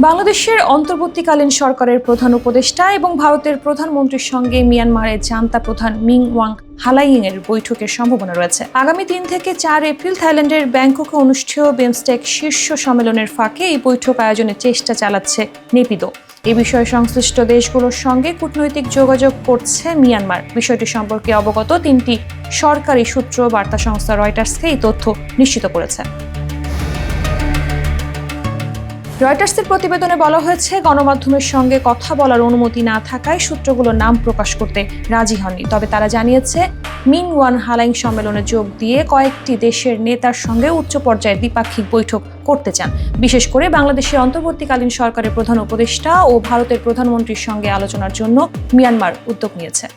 বাংলাদেশের অন্তর্বর্তীকালীন সরকারের প্রধান উপদেষ্টা এবং ভারতের প্রধানমন্ত্রীর সঙ্গে মিয়ানমারের জান্তা প্রধান মিং ওয়াং হালাইং এর বৈঠকের সম্ভাবনা রয়েছে। আগামী 3 থেকে 4 এপ্রিল থাইল্যান্ডের ব্যাংককে অনুষ্ঠেয় বিমস্টেক শীর্ষ সম্মেলনের ফাঁকে এই বৈঠক আয়োজনের চেষ্টা চালাচ্ছে নেপিদো। এই বিষয়ে সংশ্লিষ্ট দেশগুলোর সঙ্গে কূটনৈতিক যোগাযোগ করছে মিয়ানমার। বিষয়টি সম্পর্কে অবগত 3টি সরকারি সূত্র বার্তা সংস্থা রয়টার্সকে এই তথ্য নিশ্চিত করেছে। রয়টার্সের প্রতিবেদনে বলা হয়েছে, গণমাধ্যমের সঙ্গে কথা বলার অনুমতি না থাকায় সূত্রগুলোর নাম প্রকাশ করতে রাজি হননি। তবে তারা জানিয়েছে, মিং ওয়ান হালাইং সম্মেলনে যোগ দিয়ে কয়েকটি দেশের নেতার সঙ্গে উচ্চ পর্যায়ের দ্বিপাক্ষিক বৈঠক করতে চান। বিশেষ করে বাংলাদেশের অন্তর্বর্তীকালীন সরকারের প্রধান উপদেষ্টা ও ভারতের প্রধানমন্ত্রীর সঙ্গে আলোচনার জন্য মিয়ানমার উদ্যোগ নিয়েছে।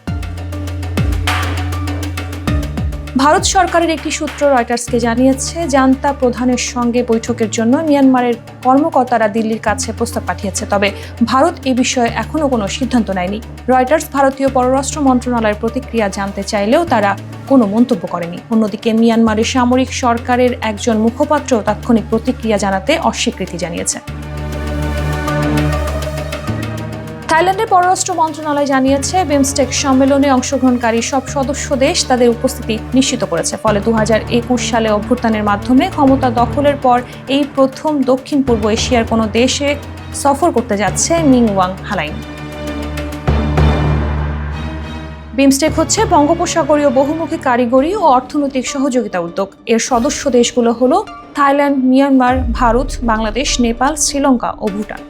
ভারত সরকারের একটি সূত্র রয়টার্সকে জানিয়েছে, জান্তা প্রধানের সঙ্গে বৈঠকের জন্য মিয়ানমারের কর্মকর্তারা দিল্লির কাছে প্রস্তাব পাঠিয়েছে। তবে ভারত এ বিষয়ে এখনও কোনো সিদ্ধান্ত নেয়নি। রয়টার্স ভারতীয় পররাষ্ট্র মন্ত্রণালয়ের প্রতিক্রিয়া জানতে চাইলেও তারা কোনো মন্তব্য করেনি। অন্যদিকে মিয়ানমারের সামরিক সরকারের একজন মুখপাত্র তাৎক্ষণিক প্রতিক্রিয়া জানাতে অস্বীকৃতি জানিয়েছে। থাইল্যান্ডের পররাষ্ট্র মন্ত্রণালয় জানিয়েছে, বিমস্টেক সম্মেলনে অংশগ্রহণকারী সব সদস্য দেশ তাদের উপস্থিতি নিশ্চিত করেছে। ফলে 2021 সালে অভ্যুত্থানের মাধ্যমে ক্ষমতা দখলের পর এই প্রথম দক্ষিণ পূর্ব এশিয়ার কোনো দেশে সফর করতে যাচ্ছে মিং ওয়াং হালাইং। বিমস্টেক হচ্ছে বঙ্গোপসাগরীয় বহুমুখী কারিগরি ও অর্থনৈতিক সহযোগিতা উদ্যোগ। এর সদস্য দেশগুলো হলো থাইল্যান্ড, মিয়ানমার, ভারত, বাংলাদেশ, নেপাল, শ্রীলঙ্কা ও ভুটান।